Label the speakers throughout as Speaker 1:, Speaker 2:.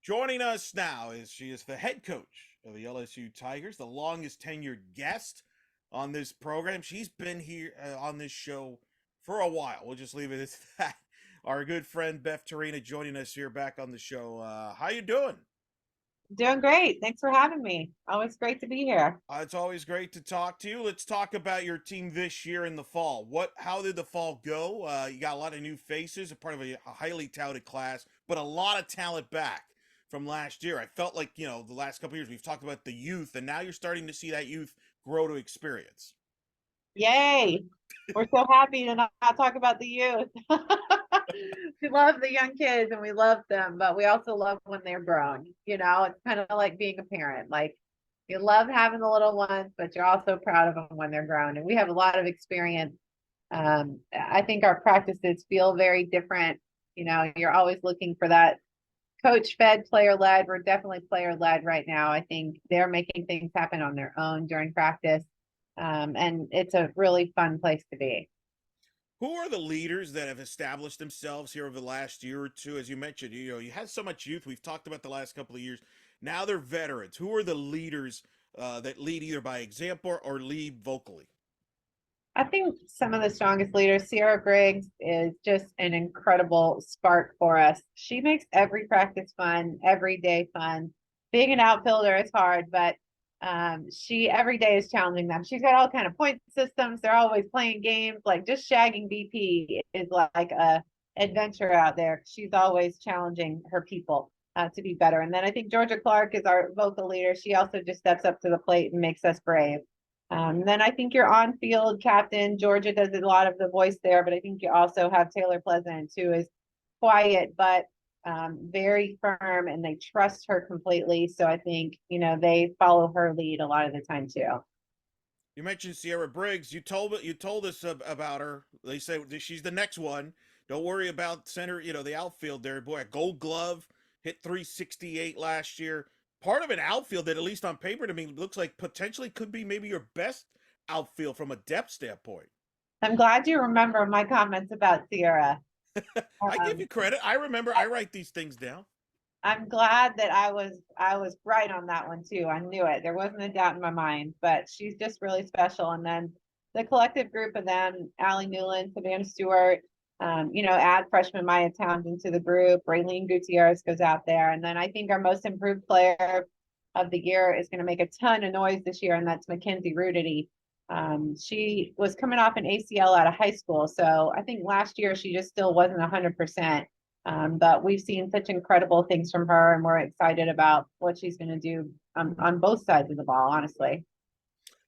Speaker 1: Joining us now is she is the head coach of the LSU Tigers, the longest tenured guest on this program. She's been here on this show for a while. We'll just leave it at that. Our good friend Beth Torina joining us here back on the show. How you doing?
Speaker 2: Doing great. Thanks for having me. Always great to be here.
Speaker 1: It's always great to talk to you. Let's talk about your team this year in the fall. How did the fall go? You got a lot of new faces, a part of a highly touted class, but a lot of talent back from last year. I felt like the last couple of years we've talked about the youth, and now you're starting to see that youth grow to experience.
Speaker 2: Yay. We're so happy to not talk about the youth. We love the young kids and we love them, but we also love when they're grown. It's kind of like being a parent. Like you love having the little ones, but you're also proud of them when they're grown. And we have a lot of experience. I think our practices feel very different. You're always looking for that coach fed, player led. We're definitely player led right now. I think they're making things happen on their own during practice. And it's a really fun place to be.
Speaker 1: Who are the leaders that have established themselves here over the last year or two? As you mentioned, you had so much youth. We've talked about the last couple of years. Now they're veterans. Who are the leaders that lead either by example or lead vocally?
Speaker 2: I think some of the strongest leaders, Sierra Briggs is just an incredible spark for us. She makes every practice fun, every day fun. Being an outfielder is hard, but she every day is challenging them. She's got all kind of point systems. They're always playing games. Like just shagging BP is like a adventure out there. She's always challenging her people to be better. And then I think Georgia Clark is our vocal leader. She also just steps up to the plate and makes us brave. Then I think your on-field captain, Georgia does a lot of the voice there, but I think you also have Taylor Pleasant, who is quiet but very firm, and they trust her completely. So I think they follow her lead a lot of the time too.
Speaker 1: You mentioned Sierra Briggs. You told us about her. They say she's the next one. Don't worry about center. The outfield there. Boy, a Gold Glove, hit 368 last year. Part of an outfield that, at least on paper, to me looks like potentially could be maybe your best outfield from a depth standpoint.
Speaker 2: I'm glad you remember my comments about Sierra.
Speaker 1: I give
Speaker 2: Um,
Speaker 1: you credit. I remember. I write these things down.
Speaker 2: I'm glad that I was right on that one too. I knew it. There wasn't a doubt in my mind, but she's just really special. And then the collective group of them, Allie Newland, Savannah Stewart, add freshman Maya Townsend to the group. Raylene Gutierrez goes out there. And then I think our most improved player of the year is going to make a ton of noise this year, and that's Mackenzie Rudity. She was coming off an ACL out of high school. So I think last year she just still wasn't 100%. But we've seen such incredible things from her, and we're excited about what she's going to do on both sides of the ball, honestly.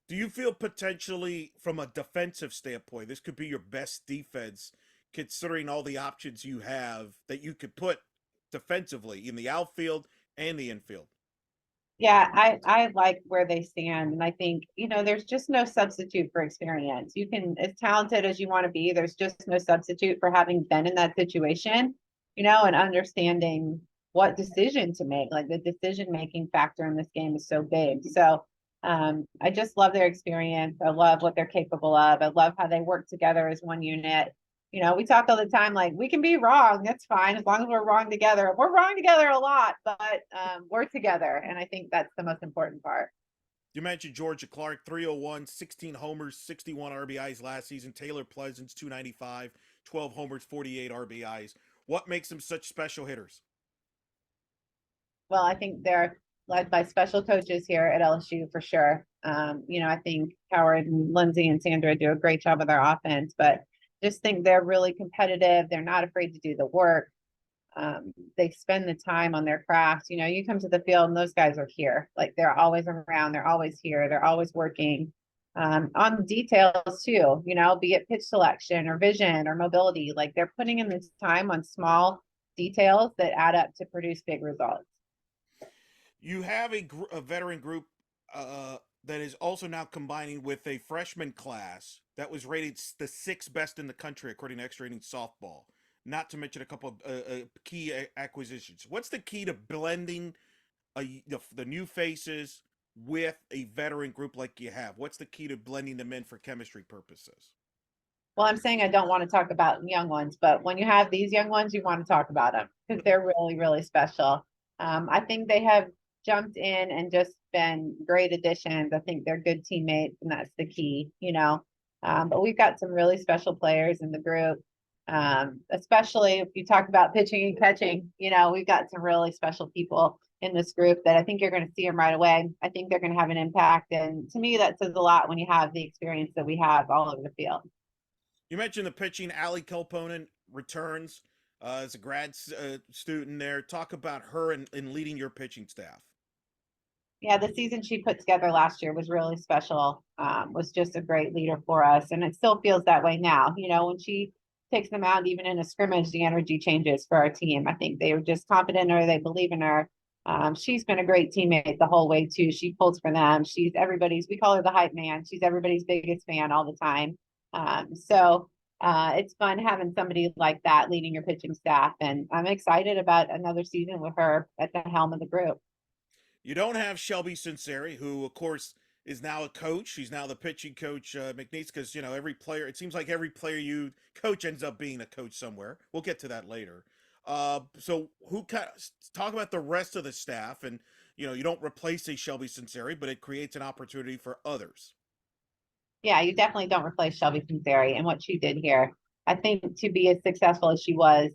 Speaker 1: Do you feel potentially, from a defensive standpoint, this could be your best defense, considering all the options you have that you could put defensively in the outfield and the infield?
Speaker 2: Yeah, I like where they stand. And I think, there's just no substitute for experience. You can, as talented as you want to be, there's just no substitute for having been in that situation, and understanding what decision to make. Like the decision making factor in this game is so big. So I just love their experience. I love what they're capable of. I love how they work together as one unit. We talk all the time like we can be wrong. That's fine as long as we're wrong together. We're wrong together a lot, but we're together. And I think that's the most important part.
Speaker 1: You mentioned Georgia Clark, 301, 16 homers, 61 RBIs last season. Taylor Pleasant's 295, 12 homers, 48 RBIs. What makes them such special hitters?
Speaker 2: Well, I think they're led by special coaches here at LSU for sure. I think Howard and Lindsay and Sandra do a great job with their offense, but just think they're really competitive. They're not afraid to do the work. They spend the time on their craft. You come to the field and those guys are here. Like they're always around. They're always here. They're always working on details too, be it pitch selection or vision or mobility. Like they're putting in this time on small details that add up to produce big results.
Speaker 1: You have a veteran group that is also now combining with a freshman class that was rated the sixth best in the country according to Extra Innings Softball. Not to mention a couple of key acquisitions. What's the key to blending the new faces with a veteran group like you have? What's the key to blending them in for chemistry purposes?
Speaker 2: Well, I'm saying I don't want to talk about young ones, but when you have these young ones, you want to talk about them because they're really, really special. I think they have jumped in and just been great additions. I think they're good teammates, and that's the key, you know. But we've got some really special players in the group, especially if you talk about pitching and catching. You know, we've got some really special people in this group that I think you're going to see them right away. I think they're going to have an impact. And to me, that says a lot when you have the experience that we have all over the field.
Speaker 1: You mentioned the pitching. Allie Kelponen returns as a grad student there. Talk about her in leading your pitching staff.
Speaker 2: Yeah, the season she put together last year was really special. Was just a great leader for us, and it still feels that way now. You know, when she takes them out, even in a scrimmage, the energy changes for our team. I think they were just confident in her, they believe in her. She's been a great teammate the whole way too. She pulls for them. She's everybody's. We call her the hype man. She's everybody's biggest fan all the time. It's fun having somebody like that leading your pitching staff, and I'm excited about another season with her at the helm of the group.
Speaker 1: You don't have Shelby Sinceri, who, of course, is now a coach. She's now the pitching coach, McNeese, because, you know, every player, it seems like every player you coach ends up being a coach somewhere. We'll get to that later. So, talk about the rest of the staff. And, you know, you don't replace a Shelby Sinceri, but it creates an opportunity for others.
Speaker 2: Yeah, you definitely don't replace Shelby Kingsbury and what she did here. I think to be as successful as she was,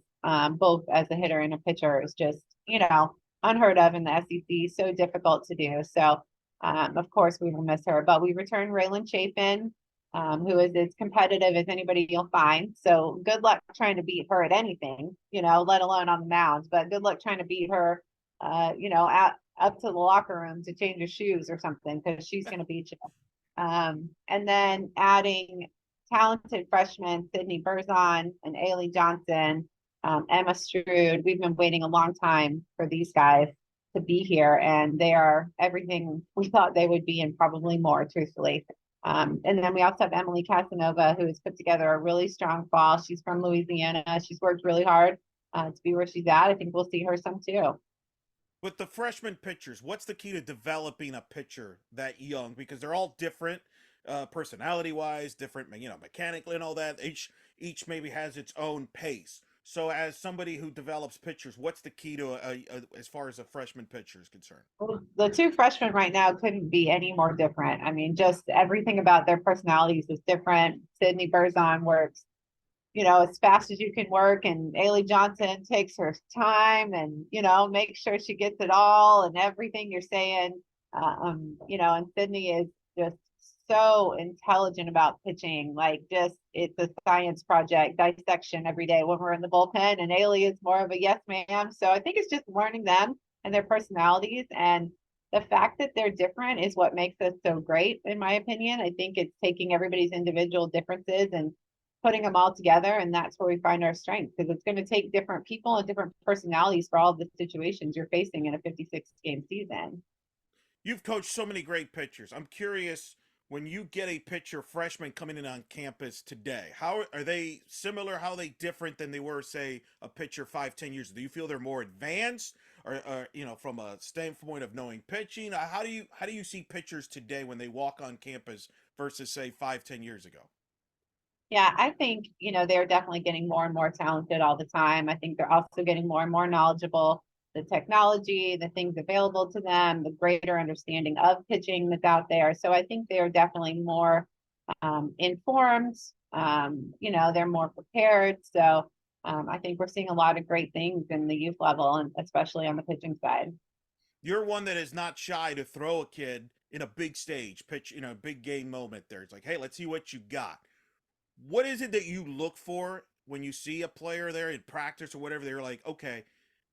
Speaker 2: both as a hitter and a pitcher, is just, you know, unheard of in the SEC. So difficult to do. So, of course, we will miss her. But we return Raylan Chapin, who is as competitive as anybody you'll find. So good luck trying to beat her at anything, you know, let alone on the mounds. But good luck trying to beat her, up to the locker room to change your shoes or something, because she's going to beat you. And then adding talented freshmen, Sydney Berzon and Ailey Johnson, Emma Stroud. We've been waiting a long time for these guys to be here, and they are everything we thought they would be and probably more, truthfully. And then we also have Emily Casanova, who has put together a really strong fall. She's from Louisiana. She's worked really hard to be where she's at. I think we'll see her some too.
Speaker 1: With the freshman pitchers, what's the key to developing a pitcher that young? Because they're all different, personality wise, different, you know, mechanically and all that. Each maybe has its own pace. So, as somebody who develops pitchers, what's the key to as far as a freshman pitcher is concerned?
Speaker 2: Well, the two freshmen right now couldn't be any more different. I mean, just everything about their personalities is different. Sydney Berzon works, you know, as fast as you can work, and Ailey Johnson takes her time and, you know, makes sure she gets it all and everything you're saying. You know, and Sydney is just so intelligent about pitching. Like, just it's a science project, dissection every day when we're in the bullpen. And Ailey is more of a yes ma'am. So I think it's just learning them and their personalities, and the fact that they're different is what makes us so great, in my opinion. I think it's taking everybody's individual differences and putting them all together, and that's where we find our strength, because it's going to take different people and different personalities for all of the situations you're facing in a 56 game season.
Speaker 1: You've coached so many great pitchers. I'm curious, when you get a pitcher freshman coming in on campus today, how are they similar? How are they different than they were, say, a pitcher 5, 10 years ago? Do you feel they're more advanced, or you know, from a standpoint of knowing pitching? How do you see pitchers today when they walk on campus versus, say, 5, 10 years ago?
Speaker 2: Yeah, I think, you know, they're definitely getting more and more talented all the time. I think they're also getting more and more knowledgeable. The technology, the things available to them, the greater understanding of pitching that's out there. So I think they are definitely more informed. You know, they're more prepared. So I think we're seeing a lot of great things in the youth level, and especially on the pitching side.
Speaker 1: You're one that is not shy to throw a kid in a big stage, pitch, you know, big game moment there. It's like, hey, let's see what you got. What is it that you look for when you see a player there in practice or whatever? They're like, okay,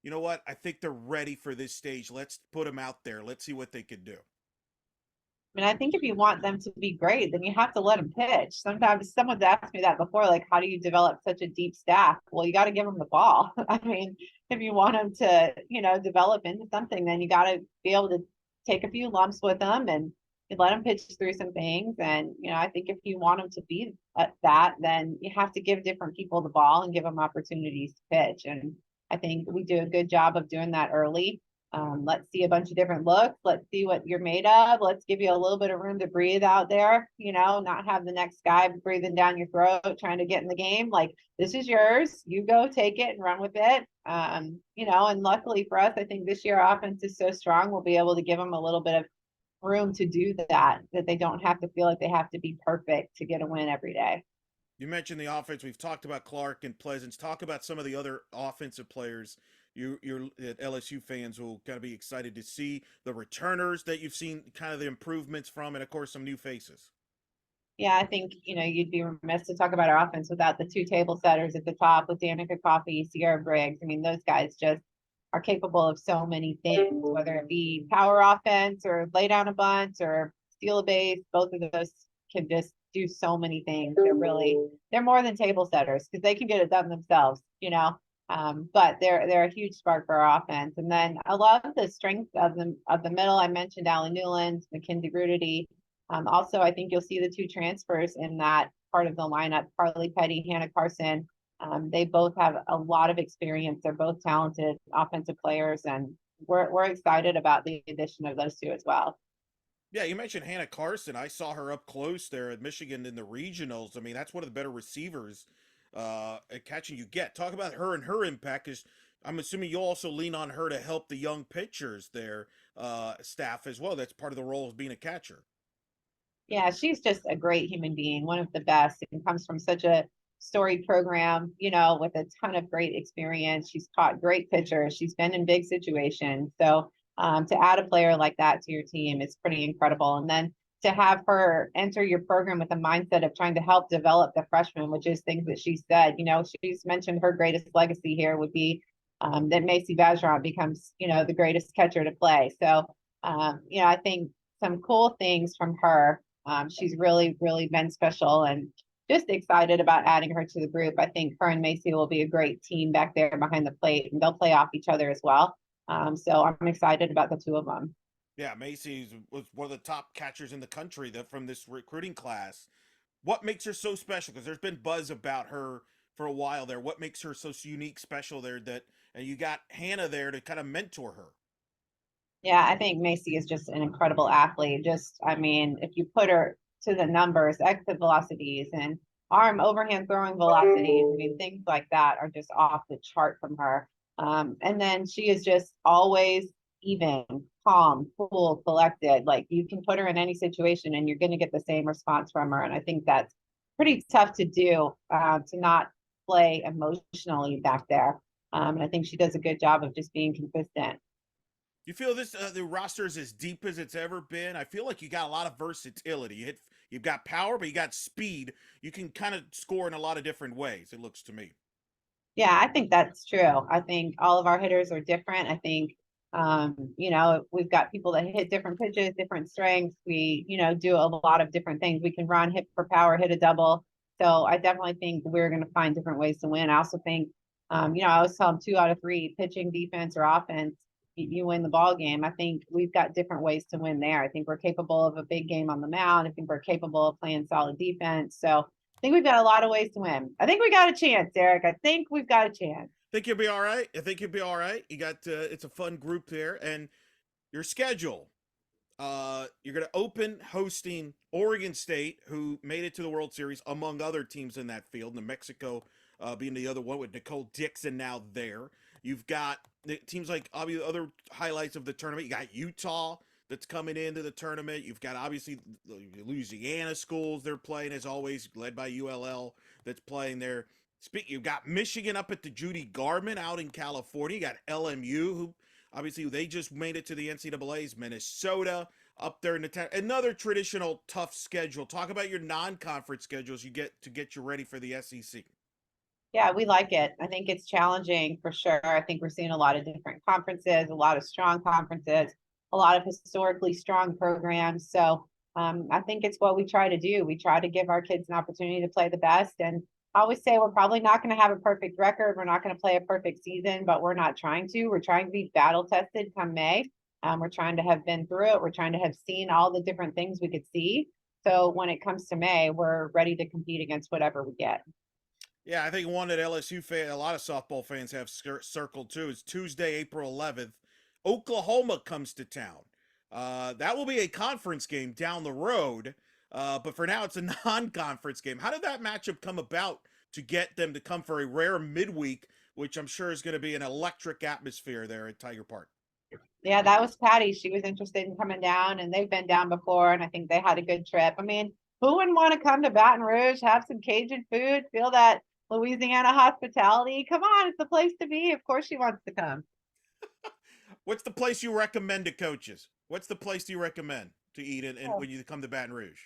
Speaker 1: you know what? I think they're ready for this stage. Let's put them out there. Let's see what they could do.
Speaker 2: I mean, I think if you want them to be great, then you have to let them pitch. Sometimes someone's asked me that before, like, how do you develop such a deep staff? Well, you got to give them the ball. I mean, if you want them to, you know, develop into something, then you got to be able to take a few lumps with them and you let them pitch through some things. And, you know, I think if you want them to be at that, then you have to give different people the ball and give them opportunities to pitch. And I think we do a good job of doing that early. Let's see a bunch of different looks. Let's see what you're made of. Let's give you a little bit of room to breathe out there, not have the next guy breathing down your throat trying to get in the game. Like, this is yours. You go take it and run with it. And luckily for us, I think this year our offense is so strong, we'll be able to give them a little bit of room to do that they don't have to feel like they have to be perfect to get a win every day.
Speaker 1: You mentioned the offense. We've talked about Clark and Pleasance. Talk about some of the other offensive players. You're LSU fans will kind of be excited to see the returners that you've seen, kind of the improvements from, and of course some new faces.
Speaker 2: Yeah, I think, you'd be remiss to talk about our offense without the two table setters at the top with Danica Coffey, Sierra Briggs. I mean, those guys just are capable of so many things, whether it be power offense or lay down a bunch or steal a base. Both of those can just do so many things. They're more than table setters because they can get it done themselves. But they're a huge spark for our offense. And then I love the strength of the middle. I mentioned Allie Newland, Mackenzie Rudity. Also, I think you'll see the two transfers in that part of the lineup, Carly Petty, Hannah Carson. They both have a lot of experience. They're both talented offensive players, and we're excited about the addition of those two as well.
Speaker 1: Yeah, you mentioned Hannah Carson. I saw her up close there at Michigan in the regionals. I mean, that's one of the better receivers at catching you get. Talk about her and her impact, because I'm assuming you'll also lean on her to help the young pitchers there, staff as well. That's part of the role of being a catcher.
Speaker 2: Yeah, she's just a great human being, one of the best, and comes from such a storied program, with a ton of great experience. She's caught great pitchers. She's been in big situations. So to add a player like that to your team is pretty incredible. And then to have her enter your program with a mindset of trying to help develop the freshmen, which is things that she said, she's mentioned her greatest legacy here would be that Macy Vacheron becomes, the greatest catcher to play. So, I think some cool things from her. She's really, really been special and just excited about adding her to the group. I think her and Macy will be a great team back there behind the plate, and they'll play off each other as well. So I'm excited about the two of them.
Speaker 1: Yeah, Macy's was one of the top catchers in the country that from this recruiting class. What makes her so special? Because there's been buzz about her for a while there. What makes her so unique, special there? That and you got Hannah there to kind of mentor her.
Speaker 2: Yeah, I think Macy is just an incredible athlete. I mean, if you put her to the numbers, exit velocities and arm overhand throwing velocities, I mean, things like that are just off the chart from her. And then she is just always even, calm, cool, collected. Like, you can put her in any situation and you're going to get the same response from her. And I think that's pretty tough to do, to not play emotionally back there. And I think she does a good job of just being consistent.
Speaker 1: You feel this the roster is as deep as it's ever been? I feel like you got a lot of versatility. You've got power, but you got speed. You can kind of score in a lot of different ways. It looks to me.
Speaker 2: Yeah, I think that's true. I think all of our hitters are different. I think, we've got people that hit different pitches, different strengths. We, do a lot of different things. We can run, hit for power, hit a double. So I definitely think we're going to find different ways to win. I also think, I always tell them 2 out of 3, pitching, defense, or offense, you win the ball game. I think we've got different ways to win there. I think we're capable of a big game on the mound. I think we're capable of playing solid defense. So I think we've got a lot of ways to win. I think we got a chance, Eric. I think we've got a chance.
Speaker 1: Think you'll be all right. I think you'll be all right. You got it's a fun group there, and your schedule. You're going to open hosting Oregon State, who made it to the World Series, among other teams in that field. New Mexico being the other one with Nicole Dixon now there. You've got teams like obviously other highlights of the tournament. You got Utah that's coming into the tournament. You've got obviously Louisiana schools they're playing as always, led by ULL that's playing there. You've got Michigan up at the Judy Garment out in California. You got LMU, who obviously they just made it to the NCAA's. Minnesota up there in the another traditional tough schedule. Talk about your non-conference schedules you get to get you ready for the SEC.
Speaker 2: Yeah, we like it. I think it's challenging for sure. I think we're seeing a lot of different conferences, a lot of strong conferences, a lot of historically strong programs. So I think it's what we try to do. We try to give our kids an opportunity to play the best. And I always say we're probably not going to have a perfect record. We're not going to play a perfect season, but we're not trying to. We're trying to be battle tested come May. We're trying to have been through it. We're trying to have seen all the different things we could see. So when it comes to May, we're ready to compete against whatever we get.
Speaker 1: Yeah, I think one that LSU fan, a lot of softball fans have circled too, is Tuesday, April 11th. Oklahoma comes to town. That will be a conference game down the road, but for now it's a non-conference game. How did that matchup come about to get them to come for a rare midweek, which I'm sure is going to be an electric atmosphere there at Tiger Park?
Speaker 2: Yeah, that was Patty. She was interested in coming down, and they've been down before, and I think they had a good trip. I mean, who wouldn't want to come to Baton Rouge, have some Cajun food, feel that Louisiana hospitality? Come on, it's the place to be. Of course, she wants to come.
Speaker 1: What's the place you recommend to coaches? What's the place you recommend to eat in
Speaker 2: Oh,
Speaker 1: when you come to Baton Rouge?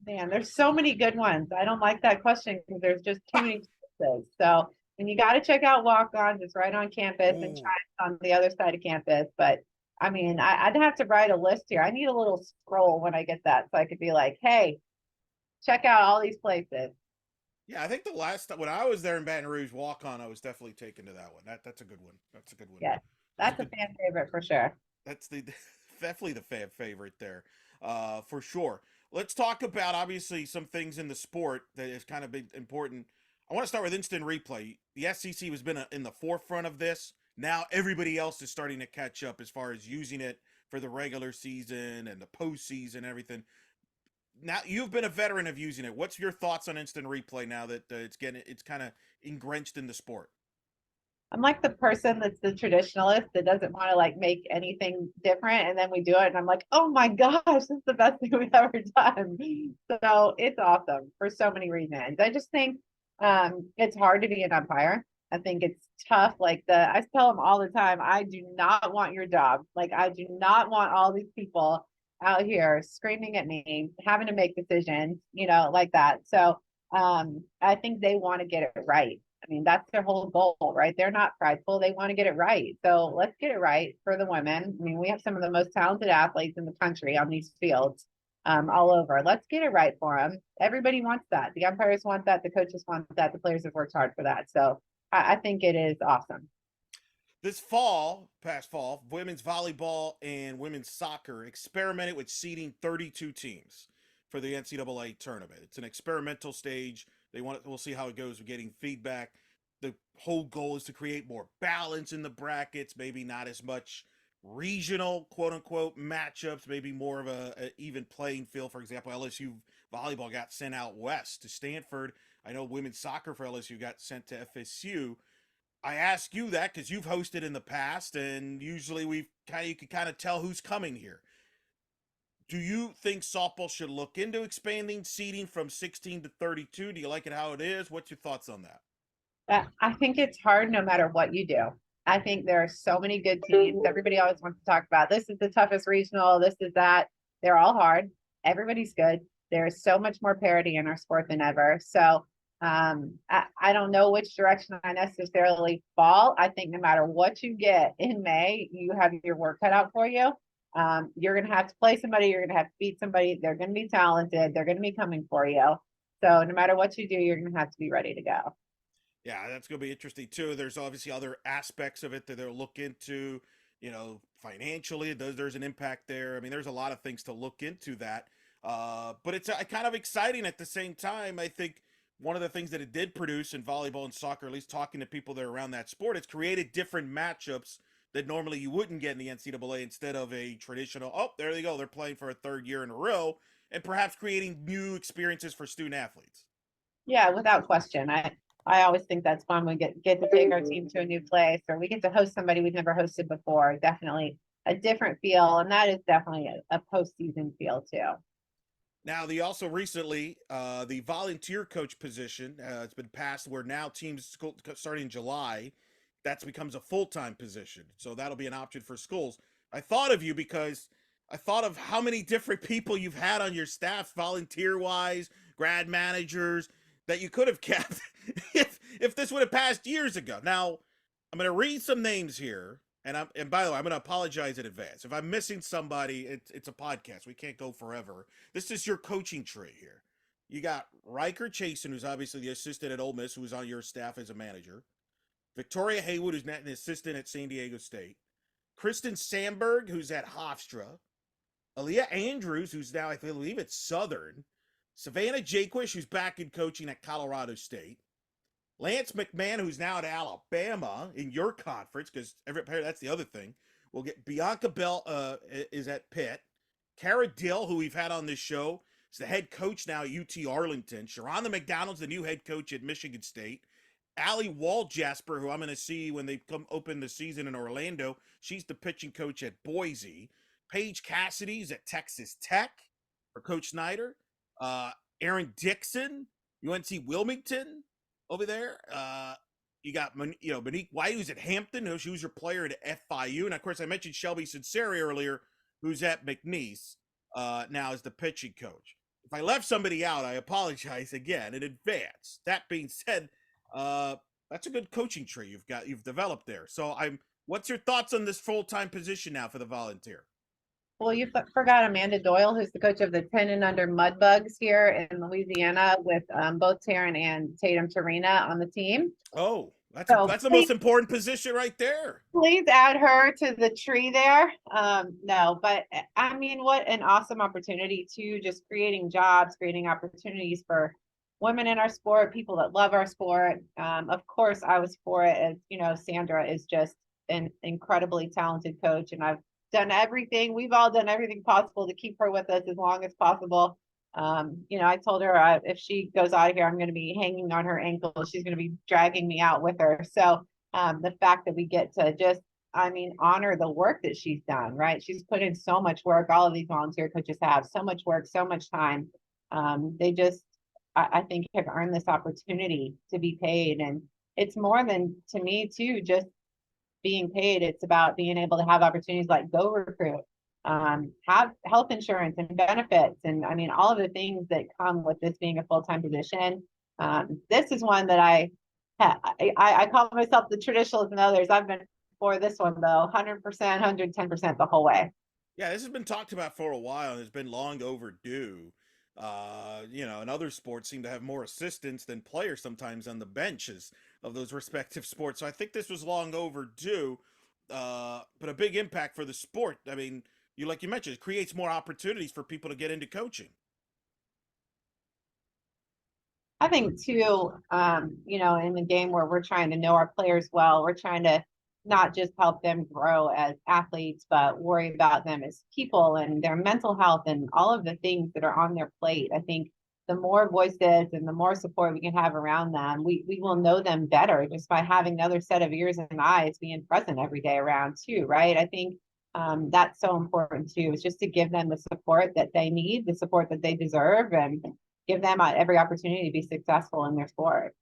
Speaker 2: man, there's so many good ones. I don't like that question because there's just too many places. So, and you got to check out Walk-Ons. It's right on campus, and
Speaker 1: Ooh,
Speaker 2: China's on the other side of campus. But I mean, I'd have to write a list here. I need a little scroll when I get that so I could be like, hey, check out all these places.
Speaker 1: yeah, I think the last time when I was there in Baton Rouge, walk on, I was definitely taken to that one. That's a good one. That's a good one.
Speaker 2: Yes,
Speaker 1: That's a
Speaker 2: that's a
Speaker 1: good.
Speaker 2: fan favorite for sure.
Speaker 1: That's the definitely the fan favorite there, for sure. Let's talk about obviously some things in the sport that is kind of big, important. I want to start with instant replay. The SEC has been in the forefront of this. Now everybody else is starting to catch up as far as using it for the regular season and the postseason and everything. Now you've been a veteran of using it. What's your thoughts on instant replay now that it's kind of engrenched in the sport?
Speaker 2: I'm like the person that's the traditionalist that doesn't want to like make anything different. And then we do it. And I'm like, oh my gosh, this is the best thing we've ever done. So it's awesome for so many reasons. I just think it's hard to be an umpire. I think it's tough. I tell them all the time, I do not want your job. Like I do not want all these people out here screaming at me, having to make decisions, like that. So I think they want to get it right. I mean, that's their whole goal, right? They're not prideful. They want to get it right. So let's get it right for the women. I mean, we have some of the most talented athletes in the country on these fields, all over. Let's get it right for them. Everybody wants that. The umpires want that. The coaches want that. The players have worked hard for that. So I think it is awesome.
Speaker 1: This fall, past fall, women's volleyball and women's soccer experimented with seeding 32 teams for the NCAA tournament. It's an experimental stage. We'll see how it goes with getting feedback. The whole goal is to create more balance in the brackets, maybe not as much regional quote unquote matchups, maybe more of a even playing field. For example, LSU volleyball got sent out west to Stanford. I know women's soccer for LSU got sent to FSU. I ask you that because you've hosted in the past, and usually you can kind of tell who's coming here. Do you think softball should look into expanding seating from 16 to 32? Do you like it how it is? What's your thoughts on that?
Speaker 2: I think it's hard no matter what you do. I think there are so many good teams. Everybody always wants to talk about this is the toughest regional, this is that. They're all hard. Everybody's good. There's so much more parity in our sport than ever. So I don't know which direction I necessarily fall. I think no matter what you get in May, you have your work cut out for you. You're going to have to play somebody. You're going to have to beat somebody. They're going to be talented. They're going to be coming for you. So no matter what you do, you're going to have to be ready to go.
Speaker 1: Yeah, that's going to be interesting too. There's obviously other aspects of it that they'll look into, financially. There's an impact there. I mean, there's a lot of things to look into that. But it's kind of exciting at the same time. I think one of the things that it did produce in volleyball and soccer, at least talking to people that are around that sport, it's created different matchups that normally you wouldn't get in the NCAA instead of a traditional, oh, there they go, they're playing for a third year in a row, and perhaps creating new experiences for student athletes.
Speaker 2: Yeah, without question. I always think that's fun. We get to take our team to a new place, or we get to host somebody we've never hosted before. Definitely a different feel, and that is definitely a postseason feel too.
Speaker 1: Now, the also recently the volunteer coach position it's been passed where now teams starting in July, that becomes a full time position. So that'll be an option for schools. I thought of you because I thought of how many different people you've had on your staff, volunteer wise, grad managers, that you could have kept if this would have passed years ago. Now, I'm going to read some names here, and by the way, I'm going to apologize in advance if I'm missing somebody. It's a podcast; we can't go forever. This is your coaching tree here. You got Riker Chasen, who's obviously the assistant at Ole Miss, who was on your staff as a manager. Victoria Haywood, who's an assistant at San Diego State. Kristen Sandberg, who's at Hofstra. Aaliyah Andrews, who's now, I believe, at Southern. Savannah Jaquish, who's back in coaching at Colorado State. Lance McMahon, who's now at Alabama in your conference, because that's the other thing. We'll get Bianca Bell is at Pitt. Kara Dill, who we've had on this show, is the head coach now at UT Arlington. Sharonda McDonald's the new head coach at Michigan State. Allie Walljasper, who I'm going to see when they come open the season in Orlando, she's the pitching coach at Boise. Paige Cassidy's at Texas Tech for Coach Snyder. Aaron Dixon, UNC Wilmington over there. You got Monique White, who's at Hampton. She was your player at FIU, and of course I mentioned Shelby Sinceri earlier, who's at McNeese now as the pitching coach. If I left somebody out, I apologize again in advance. That being said, that's a good coaching tree you've developed there. So what's your thoughts on this full-time position now for the Volunteer?
Speaker 2: Well, you forgot Amanda Doyle, who's the coach of the 10 and under Mudbugs here in Louisiana, with both Taryn and Tatum Torina on the team.
Speaker 1: Oh, that's
Speaker 2: So
Speaker 1: the most important position right there.
Speaker 2: Please add her to the tree there. No, but I mean, what an awesome opportunity to just creating jobs, creating opportunities for women in our sport, people that love our sport. Of course, I was for it. As you know, Sandra is just an incredibly talented coach, and I've done everything. We've all done everything possible to keep her with us as long as possible. I told her if she goes out of here, I'm going to be hanging on her ankle. She's going to be dragging me out with her. So the fact that we get to just, honor the work that she's done, right? She's put in so much work. All of these volunteer coaches have so much work, so much time. They just, I think, have earned this opportunity to be paid. And it's more than, to me, too, just being paid. It's about being able to have opportunities like Go Recruit, have health insurance and benefits, and all of the things that come with this being a full-time position. This is one that I call myself the traditionalist and others. I've been for this one though, 100%, 110% the whole way.
Speaker 1: Yeah, this has been talked about for a while and it's been long overdue. And other sports seem to have more assistants than players sometimes on the benches of those respective sports. So I think this was long overdue, but a big impact for the sport. Like you mentioned, it creates more opportunities for people to get into coaching.
Speaker 2: I think too, in the game where we're trying to know our players well, we're trying to not just help them grow as athletes, but worry about them as people and their mental health and all of the things that are on their plate. I think the more voices and the more support we can have around them, we will know them better just by having another set of ears and eyes being present every day around too, right? I think that's so important too, is just to give them the support that they need, the support that they deserve, and give them every opportunity to be successful in their sport.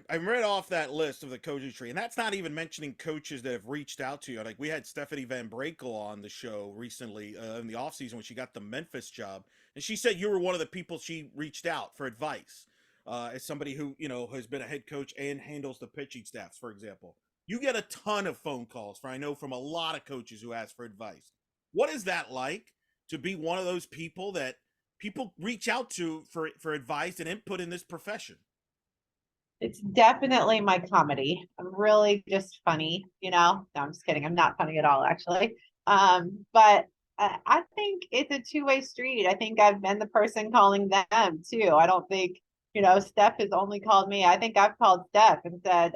Speaker 1: I read off that list of the coaching tree, and that's not even mentioning coaches that have reached out to you. Like we had Stephanie Van Brakel on the show recently in the offseason when she got the Memphis job, and she said you were one of the people she reached out for advice as somebody who has been a head coach and handles the pitching staffs, for example. You get a ton of phone calls from a lot of coaches who ask for advice. What is that like to be one of those people that people reach out to for advice and input in this profession?
Speaker 2: It's definitely my comedy. I'm really just funny, No, I'm just kidding. I'm not funny at all, actually. But I think it's a two-way street. I think I've been the person calling them too. I don't think, Steph has only called me. I think I've called Steph and said,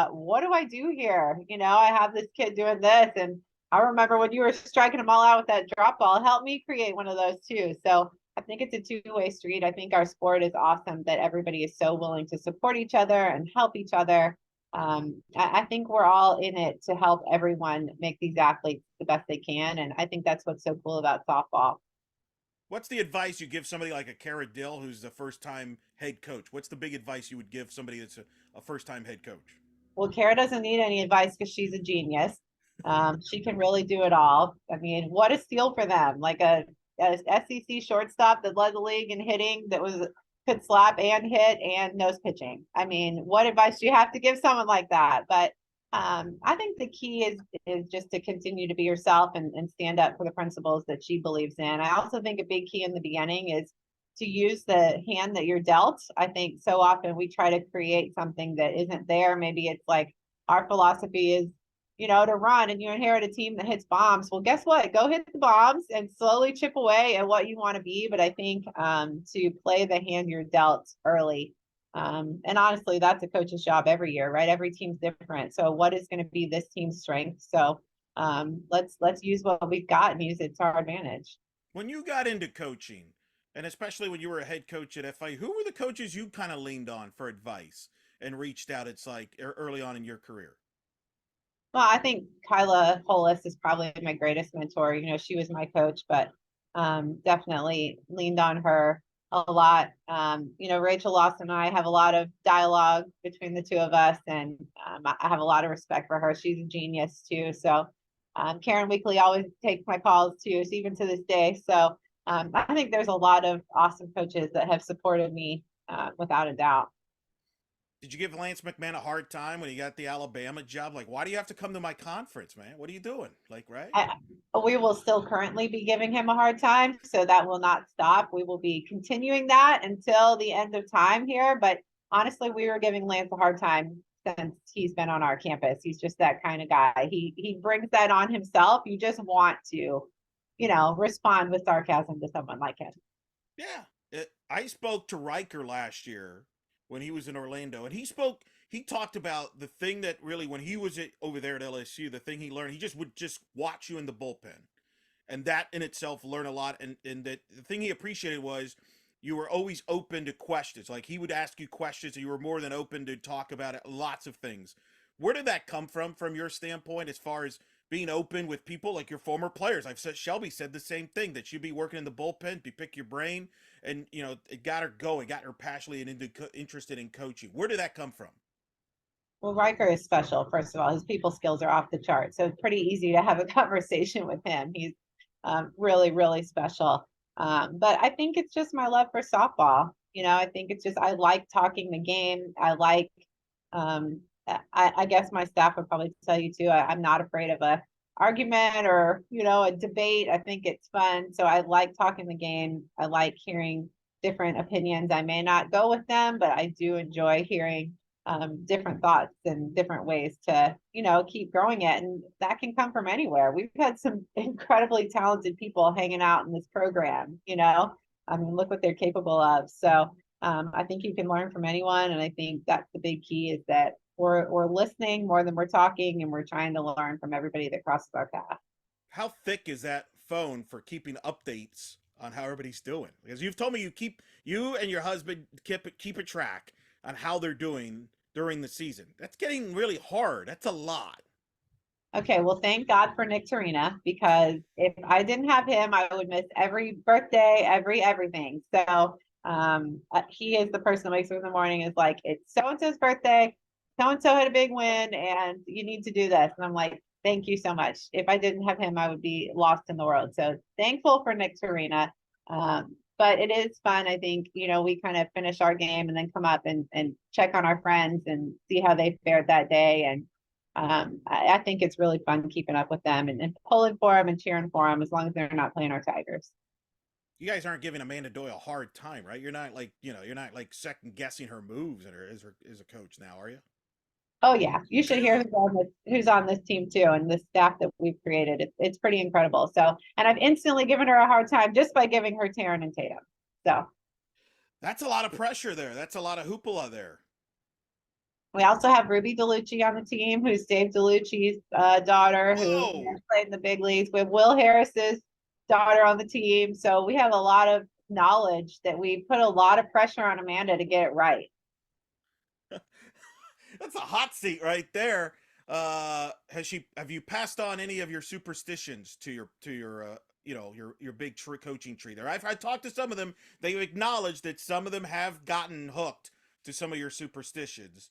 Speaker 2: what do I do here? I have this kid doing this. And I remember when you were striking them all out with that drop ball, help me create one of those too. So I think it's a two-way street. I think our sport is awesome that everybody is so willing to support each other and help each other. I think we're all in it to help everyone make these athletes the best they can. And I think that's what's so cool about softball.
Speaker 1: What's the advice you give somebody like a Kara Dill who's the first-time head coach? What's the big advice you would give somebody that's a first-time head coach?
Speaker 2: Well, Kara doesn't need any advice because she's a genius. She can really do it all. What a steal for them. Like a SEC shortstop that led the league in hitting, that could slap and hit and nose pitching. What advice do you have to give someone like that? But I think the key is just to continue to be yourself and stand up for the principles that she believes in. I also think a big key in the beginning is to use the hand that you're dealt. I think so often we try to create something that isn't there. Maybe it's like our philosophy is, to run, and you inherit a team that hits bombs. Well, guess what? Go hit the bombs and slowly chip away at what you want to be. But I think to play the hand you're dealt early. And honestly, that's a coach's job every year, right? Every team's different. So what is going to be this team's strength? So let's use what we've got and use it to our advantage.
Speaker 1: When you got into coaching, and especially when you were a head coach at FIU, who were the coaches you kind of leaned on for advice and reached out? It's like early on in your career.
Speaker 2: Well, I think Kyla Holis is probably my greatest mentor. She was my coach, but definitely leaned on her a lot. Rachel Lawson and I have a lot of dialogue between the two of us, and I have a lot of respect for her. She's a genius too. So Karen Weekly always takes my calls too, so even to this day. So I think there's a lot of awesome coaches that have supported me without a doubt.
Speaker 1: Did you give Lance McMahon a hard time when he got the Alabama job? Like, why do you have to come to my conference, man? What are you doing? Like, right?
Speaker 2: I, we will still currently be giving him a hard time, so that will not stop. We will be continuing that until the end of time here. But honestly, we were giving Lance a hard time since he's been on our campus. He's just that kind of guy. He brings that on himself. You just want to, respond with sarcasm to someone like him.
Speaker 1: Yeah. I spoke to Riker last year when he was in Orlando, and he talked about the thing that really, when he was over there at LSU, the thing he learned, he just would just watch you in the bullpen. And that in itself learn a lot. And that the thing he appreciated was you were always open to questions. Like he would ask you questions and you were more than open to talk about it, lots of things. Where did that come from your standpoint, as far as being open with people like your former players? I've said Shelby said the same thing, that she'd be working in the bullpen, be pick your brain, and it got her going, got her passionately and interested in coaching. Where did that come from?
Speaker 2: Well, Riker is special. First of all, his people skills are off the chart, so it's pretty easy to have a conversation with him. He's really, really special. But I think it's just my love for softball. I think it's just I like talking the game. I like. I guess my staff would probably tell you too. I'm not afraid of a argument or a debate. I think it's fun. So I like talking the game. I like hearing different opinions. I may not go with them, but I do enjoy hearing different thoughts and different ways to, keep growing it. And that can come from anywhere. We've had some incredibly talented people hanging out in this program. I mean, look what they're capable of. So I think you can learn from anyone. And I think that's the big key, is that we're listening more than we're talking, and we're trying to learn from everybody that crosses our path.
Speaker 1: How thick is that phone for keeping updates on how everybody's doing? Because you've told me you and your husband keep a track on how they're doing during the season. That's getting really hard. That's a lot.
Speaker 2: Okay, well, thank God for Nick Torina, because if I didn't have him, I would miss every birthday, everything. So he is the person that wakes up in the morning, is like, it's so and so's birthday, so and so had a big win, and you need to do this. And I'm like, thank you so much. If I didn't have him, I would be lost in the world. So thankful for Nick Torina. But it is fun. I think, we kind of finish our game and then come up and check on our friends and see how they fared that day. And I think it's really fun keeping up with them and pulling for them and cheering for them, as long as they're not playing our Tigers.
Speaker 1: You guys aren't giving Amanda Doyle a hard time, right? You're not like, you're not like second guessing her moves and as a coach now, are you?
Speaker 2: Oh yeah, you should hear who's on this team too, and the staff that we've created. It's pretty incredible. So, and I've instantly given her a hard time just by giving her Taryn and Tatum. So
Speaker 1: That's a lot of pressure there. That's a lot of hoopla there.
Speaker 2: we also have Ruby DeLucci on the team, who's Dave DeLucci's daughter, who
Speaker 1: Whoa.
Speaker 2: played in the big leagues. We have Will Harris's daughter on the team. So we have a lot of knowledge that we put a lot of pressure on Amanda to get it right.
Speaker 1: That's a hot seat right there. Have you passed on any of your superstitions to your your big coaching tree there? I talked to some of them. They acknowledged that some of them have gotten hooked to some of your superstitions.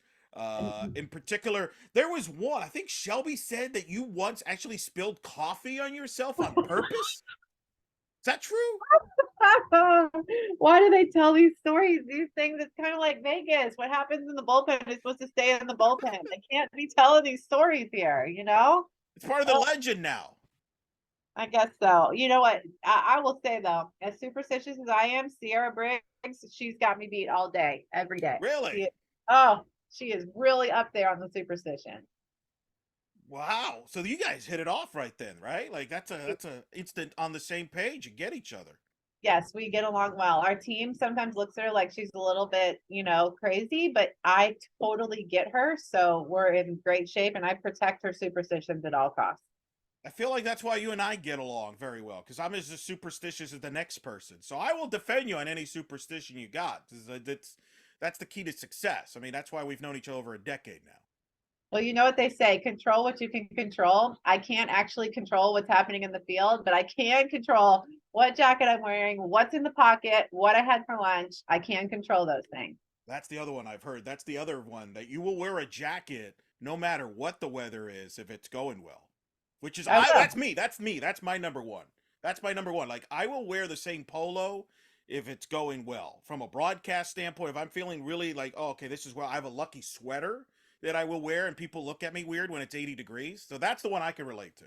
Speaker 1: In particular, there was one. I think Shelby said that you once actually spilled coffee on yourself on purpose. Is that true?
Speaker 2: Why do they tell these stories? These things, it's kind of like Vegas. What happens in the bullpen is supposed to stay in the bullpen. They can't be telling these stories here.
Speaker 1: It's part of the
Speaker 2: Oh,
Speaker 1: legend now.
Speaker 2: I guess so. You know what? I will say though, as superstitious as I am, Sierra Briggs, she's got me beat all day, every day.
Speaker 1: Really?
Speaker 2: Oh, she is really up there on the superstition.
Speaker 1: Wow. So you guys hit it off right then, right? Like that's a instant on the same page and get each other.
Speaker 2: Yes, we get along well. Our team sometimes looks at her like she's a little bit, crazy, but I totally get her. So we're in great shape, and I protect her superstitions at all costs.
Speaker 1: I feel like that's why you and I get along very well, because I'm as superstitious as the next person. So I will defend you on any superstition you got. That's the key to success. I mean, that's why we've known each other over a decade now.
Speaker 2: Well, you know what they say, control what you can control. I can't actually control what's happening in the field, but I can control what jacket I'm wearing, what's in the pocket, what I had for lunch. I can control those things.
Speaker 1: That's the other one I've heard. That's the other one that you will wear a jacket no matter what the weather is if it's going well. Which is
Speaker 2: I
Speaker 1: I
Speaker 2: will.
Speaker 1: that's me. That's me. That's my number one. That's my number one. Like I will wear the same polo if it's going well. From a broadcast standpoint, if I'm feeling really like, oh, okay, this is where I have a lucky sweater that I will wear and people look at me weird when it's 80 degrees. So that's the one I can relate to.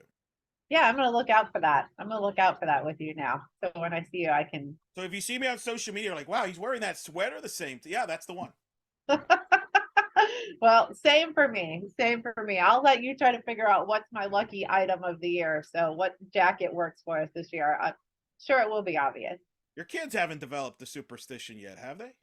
Speaker 2: Yeah, I'm gonna look out for that. I'm gonna look out for that with you now. So when I see you, I can.
Speaker 1: So if you see me on social media, you're like, wow, he's wearing that sweater the same. Yeah, that's the one.
Speaker 2: Well, same for me. Same for me. I'll let you try to figure out what's my lucky item of the year. So what jacket works for us this year? I'm sure it will be obvious.
Speaker 1: Your kids haven't developed the superstition yet, have they?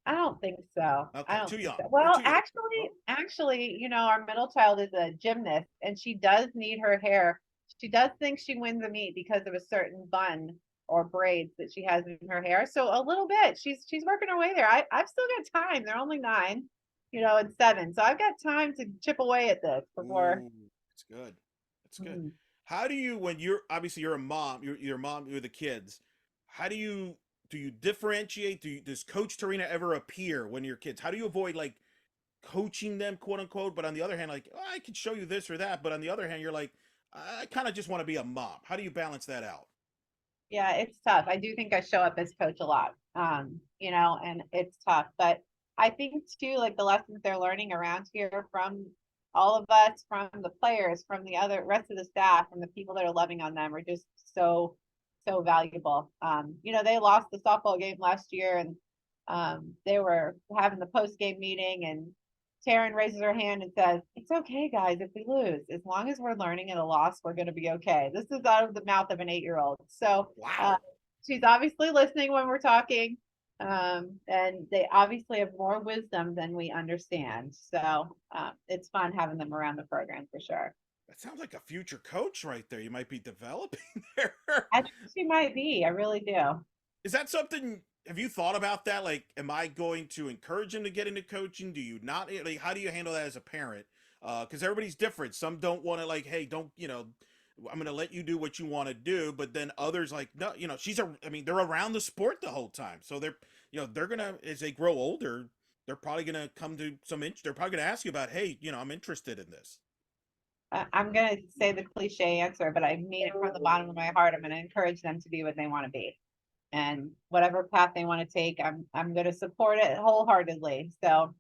Speaker 2: I don't think so. I
Speaker 1: Okay,
Speaker 2: don't
Speaker 1: too
Speaker 2: think
Speaker 1: young.
Speaker 2: so.
Speaker 1: They're
Speaker 2: Well,
Speaker 1: too young.
Speaker 2: actually, our middle child is a gymnast and she does need her hair. She does think she wins a meet because of a certain bun or braids that she has in her hair. So a little bit. She's working her way there. I've still got time. They're only 9, and 7. So I've got time to chip away at this before.
Speaker 1: Ooh, it's good. It's good.
Speaker 2: Mhm.
Speaker 1: How do you, when you're obviously you're a mom, you're a mom with the kids. How do you differentiate? Does Coach Torina ever appear when your kids? How do you avoid like coaching them, quote unquote? But on the other hand, like, oh, I can show you this or that. But on the other hand, you're like, I kind of just want to be a mom. How do you balance that out?
Speaker 2: Yeah, it's tough. I do think I show up as coach a lot. And it's tough. But I think too, like the lessons they're learning around here from all of us, from the players, from the other rest of the staff, and the people that are loving on them are just so, so valuable. They lost the softball game last year and they were having the post game meeting and Taryn raises her hand and says, "It's okay, guys, if we lose. As long as we're learning in a loss, we're going to be okay." This is out of the mouth of an 8-year-old. So
Speaker 1: Wow.
Speaker 2: she's obviously listening when we're talking. And they obviously have more wisdom than we understand. So it's fun having them around the program for sure.
Speaker 1: That sounds like a future coach right there. You might be developing there.
Speaker 2: I think she might be. I really do.
Speaker 1: Is that something? Have you thought about that? Like, am I going to encourage him to get into coaching? Do you not? Like, how do you handle that as a parent? Because everybody's different. Some don't want to like, hey, don't I'm going to let you do what you want to do, but then others like, no, I mean, they're around the sport the whole time, so they're gonna as they grow older, they're probably gonna come to they're probably gonna ask you about, hey, I'm interested in this.
Speaker 2: I'm going to say the cliche answer, but I mean it from the bottom of my heart. I'm going to encourage them to be what they want to be. And whatever path they want to take, I'm going to support it wholeheartedly. So,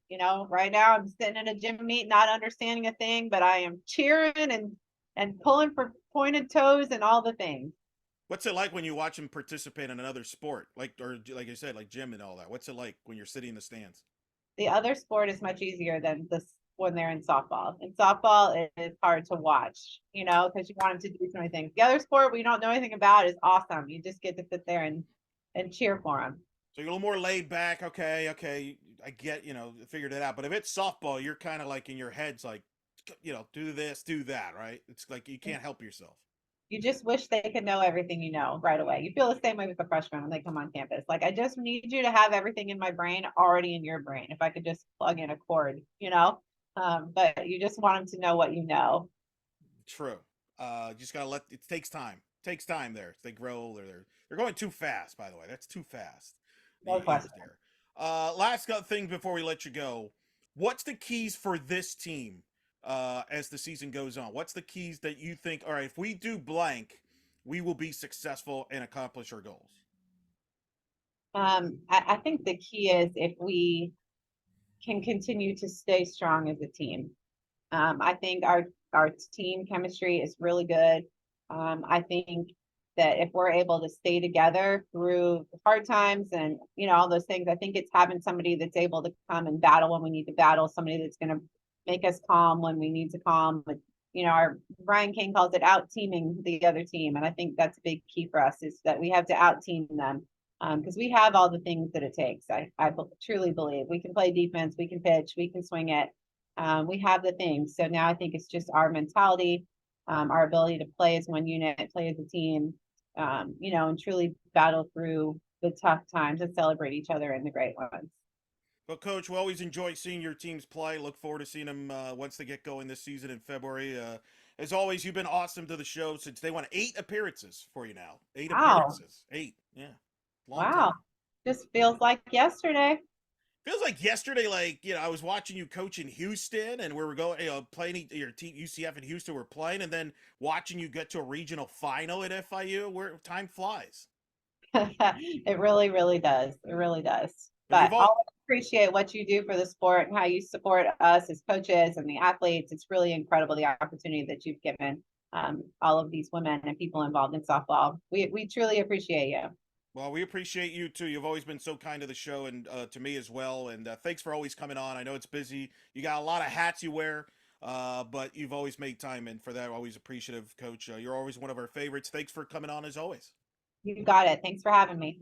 Speaker 2: right now I'm sitting in a gym meet, not understanding a thing, but I am cheering and pulling for pointed toes and all the things.
Speaker 1: What's it like when you watch them participate in another sport, like or like I said, like gym and all that? What's it like when you're sitting in the stands?
Speaker 2: The other sport is much easier than this when they're in softball. In softball, it is hard to watch, because you want them to do so many things. The other sport we don't know anything about is awesome. You just get to sit there and cheer for them.
Speaker 1: So you're a little more laid back. Okay, okay, I get, figured it out. But if it's softball, you're kind of like in your head's like, do this, do that, right? It's like you can't help yourself.
Speaker 2: You just wish they could know everything right away. You feel the same way with the freshmen when they come on campus. Like, I just need you to have everything in my brain already in your brain. If I could just plug in a cord, but you just want them to know what you know.
Speaker 1: True. Just gotta let it takes time. Takes time there. They grow older. They're going too fast. By the way, that's too fast. The
Speaker 2: No
Speaker 1: years
Speaker 2: question.
Speaker 1: there. Last thing before we let you go. What's the keys for this team as the season goes on? What's the keys that you think? All right, if we do blank, we will be successful and accomplish our goals.
Speaker 2: I think the key is if we can continue to stay strong as a team. I think our team chemistry is really good. I think that if we're able to stay together through hard times and all those things, I think it's having somebody that's able to come and battle when we need to battle, somebody that's going to make us calm when we need to calm. But our Brian King calls it out teaming the other team, and I think that's a big key for us is that we have to out team them because we have all the things that it takes. I truly believe we can play defense, we can pitch, we can swing it. We have the things. So now I think it's just our mentality our ability to play as one unit, play as a team, and truly battle through the tough times and celebrate each other in the great ones.
Speaker 1: Well, Coach, we always enjoy seeing your teams play. Look forward to seeing them once they get going this season in February. As always, you've been awesome to the show since they won 8 appearances for you now. Eight
Speaker 2: Wow.
Speaker 1: appearances. Eight. Yeah. Long
Speaker 2: Wow.
Speaker 1: time.
Speaker 2: Just feels like yesterday.
Speaker 1: Feels like yesterday, I was watching you coach in Houston and we were going, playing your team, UCF in Houston, we're playing, and then watching you get to a regional final at FIU, where time flies.
Speaker 2: It really, really does. It really does.
Speaker 1: But
Speaker 2: But
Speaker 1: you've all,
Speaker 2: always appreciate what you do for the sport and how you support us as coaches and the athletes. It's really incredible the opportunity that you've given all of these women and people involved in softball. We truly appreciate you.
Speaker 1: Well, we appreciate you too. You've always been so kind to the show and to me as well. And thanks for always coming on. I know it's busy. You got a lot of hats you wear, but you've always made time. And for that, always appreciative, Coach. You're always one of our favorites. Thanks for coming on as always.
Speaker 2: You got it. Thanks for having me.